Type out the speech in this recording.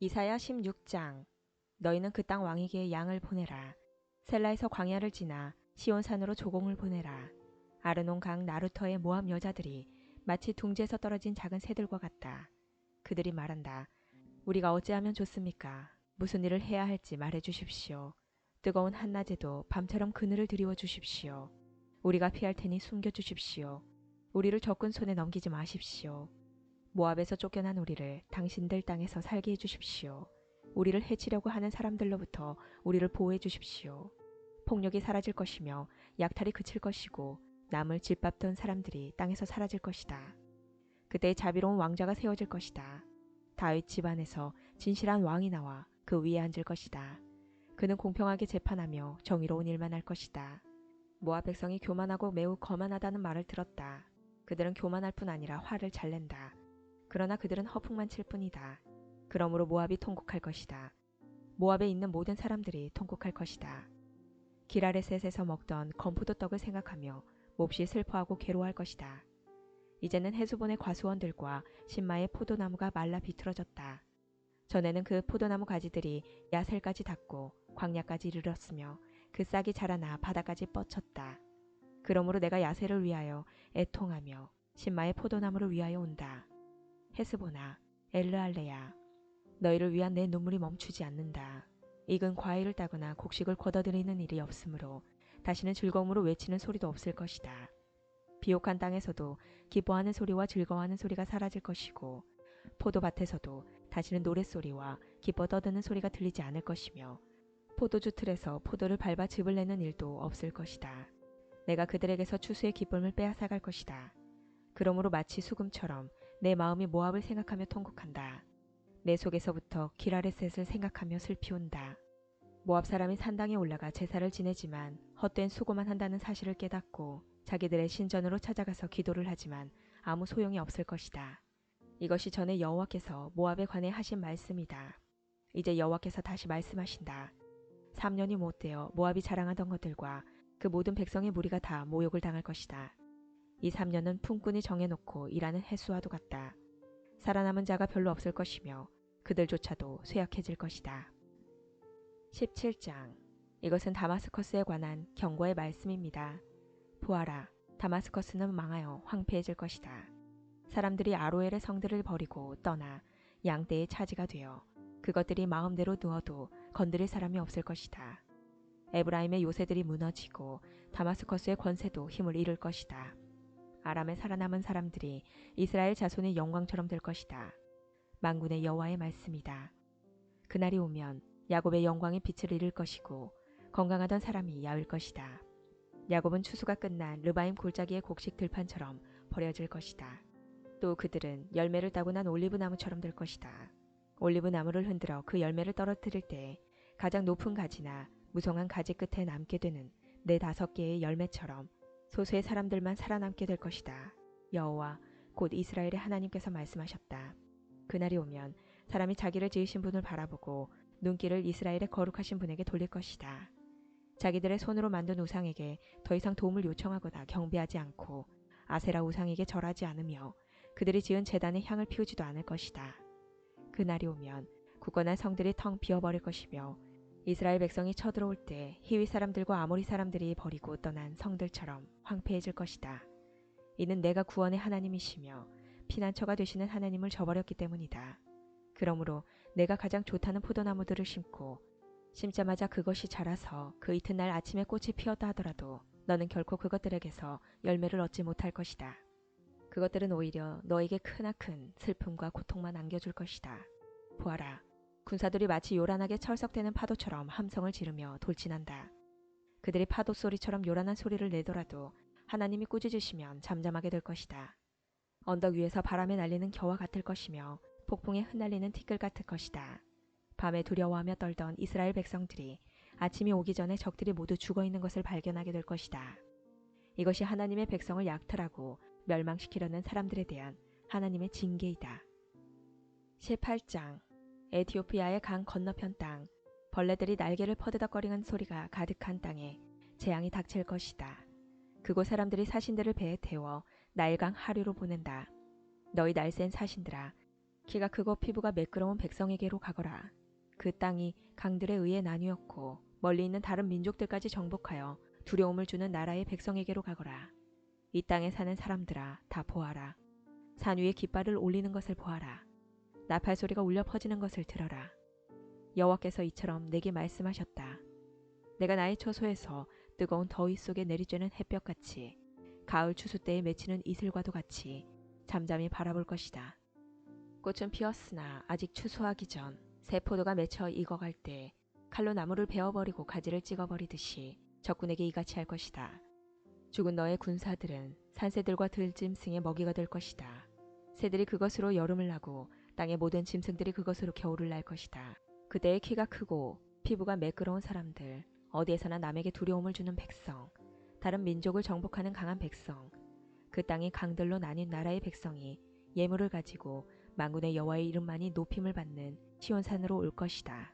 이사야 16장. 너희는 그 땅 왕에게 양을 보내라. 셀라에서 광야를 지나 시온산으로 조공을 보내라. 아르논 강 나루터의 모압 여자들이 마치 둥지에서 떨어진 작은 새들과 같다. 그들이 말한다. 우리가 어찌하면 좋습니까? 무슨 일을 해야 할지 말해 주십시오. 뜨거운 한낮에도 밤처럼 그늘을 드리워 주십시오. 우리가 피할 테니 숨겨 주십시오. 우리를 적군 손에 넘기지 마십시오. 모압에서 쫓겨난 우리를 당신들 땅에서 살게 해주십시오. 우리를 해치려고 하는 사람들로부터 우리를 보호해 주십시오. 폭력이 사라질 것이며 약탈이 그칠 것이고 남을 짓밟던 사람들이 땅에서 사라질 것이다. 그때 자비로운 왕자가 세워질 것이다. 다윗 집안에서 진실한 왕이 나와 그 위에 앉을 것이다. 그는 공평하게 재판하며 정의로운 일만 할 것이다. 모압 백성이 교만하고 매우 거만하다는 말을 들었다. 그들은 교만할 뿐 아니라 화를 잘 낸다. 그러나 그들은 허풍만 칠 뿐이다. 그러므로 모압이 통곡할 것이다. 모압에 있는 모든 사람들이 통곡할 것이다. 기라레셋에서 먹던 건포도 떡을 생각하며 몹시 슬퍼하고 괴로워할 것이다. 이제는 헤스본의 과수원들과 신마의 포도나무가 말라 비틀어졌다. 전에는 그 포도나무 가지들이 야셀까지 닿고 광야까지 이르렀으며 그 싹이 자라나 바다까지 뻗쳤다. 그러므로 내가 야셀을 위하여 애통하며 신마의 포도나무를 위하여 온다. 헤스보나, 엘르알레야, 너희를 위한 내 눈물이 멈추지 않는다. 익은 과일을 따거나 곡식을 걷어들이는 일이 없으므로 다시는 즐거움으로 외치는 소리도 없을 것이다. 비옥한 땅에서도 기뻐하는 소리와 즐거워하는 소리가 사라질 것이고 포도밭에서도 다시는 노랫소리와 기뻐 떠드는 소리가 들리지 않을 것이며 포도주 틀에서 포도를 밟아 즙을 내는 일도 없을 것이다. 내가 그들에게서 추수의 기쁨을 빼앗아갈 것이다. 그러므로 마치 수금처럼 내 마음이 모압을 생각하며 통곡한다. 내 속에서부터 기라레셋을 생각하며 슬피 온다. 모압 사람이 산당에 올라가 제사를 지내지만 헛된 수고만 한다는 사실을 깨닫고 자기들의 신전으로 찾아가서 기도를 하지만 아무 소용이 없을 것이다. 이것이 전에 여호와께서 모압에 관해 하신 말씀이다. 이제 여호와께서 다시 말씀하신다. 3년이 못되어 모압이 자랑하던 것들과 그 모든 백성의 무리가 다 모욕을 당할 것이다. 이 3년은 품꾼이 정해놓고 일하는 해수와도 같다. 살아남은 자가 별로 없을 것이며 그들조차도 쇠약해질 것이다. 17장. 이것은 다마스커스에 관한 경고의 말씀입니다. 보아라, 다마스커스는 망하여 황폐해질 것이다. 사람들이 아로엘의 성들을 버리고 떠나 양떼의 차지가 되어 그것들이 마음대로 누워도 건드릴 사람이 없을 것이다. 에브라임의 요새들이 무너지고 다마스커스의 권세도 힘을 잃을 것이다. 아람에 살아남은 사람들이 이스라엘 자손의 영광처럼 될 것이다. 만군의 여호와의 말씀이다. 그날이 오면 야곱의 영광의 빛을 잃을 것이고 건강하던 사람이 야윌 것이다. 야곱은 추수가 끝난 르바임 골짜기의 곡식 들판처럼 버려질 것이다. 또 그들은 열매를 따고 난 올리브나무처럼 될 것이다. 올리브나무를 흔들어 그 열매를 떨어뜨릴 때 가장 높은 가지나 무성한 가지 끝에 남게 되는 4-5개의 열매처럼 소수의 사람들만 살아남게 될 것이다. 여호와 곧 이스라엘의 하나님께서 말씀하셨다. 그날이 오면 사람이 자기를 지으신 분을 바라보고 눈길을 이스라엘의 거룩하신 분에게 돌릴 것이다. 자기들의 손으로 만든 우상에게 더 이상 도움을 요청하거나 경배하지 않고 아세라 우상에게 절하지 않으며 그들이 지은 제단에 향을 피우지도 않을 것이다. 그날이 오면 굳건한 성들이 텅 비어버릴 것이며 이스라엘 백성이 쳐들어올 때 히위 사람들과 아모리 사람들이 버리고 떠난 성들처럼 황폐해질 것이다. 이는 내가 구원의 하나님이시며 피난처가 되시는 하나님을 저버렸기 때문이다. 그러므로 내가 가장 좋다는 포도나무들을 심고 심자마자 그것이 자라서 그 이튿날 아침에 꽃이 피었다 하더라도 너는 결코 그것들에게서 열매를 얻지 못할 것이다. 그것들은 오히려 너에게 크나큰 슬픔과 고통만 안겨줄 것이다. 보아라, 군사들이 마치 요란하게 철석대는 파도처럼 함성을 지르며 돌진한다. 그들이 파도 소리처럼 요란한 소리를 내더라도 하나님이 꾸짖으시면 잠잠하게 될 것이다. 언덕 위에서 바람에 날리는 겨와 같을 것이며 폭풍에 흩날리는 티끌 같을 것이다. 밤에 두려워하며 떨던 이스라엘 백성들이 아침이 오기 전에 적들이 모두 죽어있는 것을 발견하게 될 것이다. 이것이 하나님의 백성을 약탈하고 멸망시키려는 사람들에 대한 하나님의 징계이다. 18장. 에티오피아의 강 건너편 땅, 벌레들이 날개를 퍼드덕거리는 소리가 가득한 땅에 재앙이 닥칠 것이다. 그곳 사람들이 사신들을 배에 태워 나일강 하류로 보낸다. 너희 날쌘 사신들아, 키가 크고 피부가 매끄러운 백성에게로 가거라. 그 땅이 강들에 의해 나뉘었고 멀리 있는 다른 민족들까지 정복하여 두려움을 주는 나라의 백성에게로 가거라. 이 땅에 사는 사람들아 다 보아라. 산 위에 깃발을 올리는 것을 보아라. 나팔 소리가 울려 퍼지는 것을 들어라. 여호와께서 이처럼 내게 말씀하셨다. 내가 나의 처소에서 뜨거운 더위 속에 내리쬐는 햇볕같이 가을 추수 때에 맺히는 이슬과도 같이 잠잠히 바라볼 것이다. 꽃은 피었으나 아직 추수하기 전 새 포도가 맺혀 익어갈 때 칼로 나무를 베어버리고 가지를 찍어버리듯이 적군에게 이같이 할 것이다. 죽은 너의 군사들은 산새들과 들짐승의 먹이가 될 것이다. 새들이 그것으로 여름을 나고 땅의 모든 짐승들이 그것으로 겨울을 날 것이다. 그대의 키가 크고 피부가 매끄러운 사람들, 어디에서나 남에게 두려움을 주는 백성, 다른 민족을 정복하는 강한 백성, 그 땅이 강들로 나뉜 나라의 백성이 예물을 가지고 만군의 여호와의 이름만이 높임을 받는 시온산으로 올 것이다.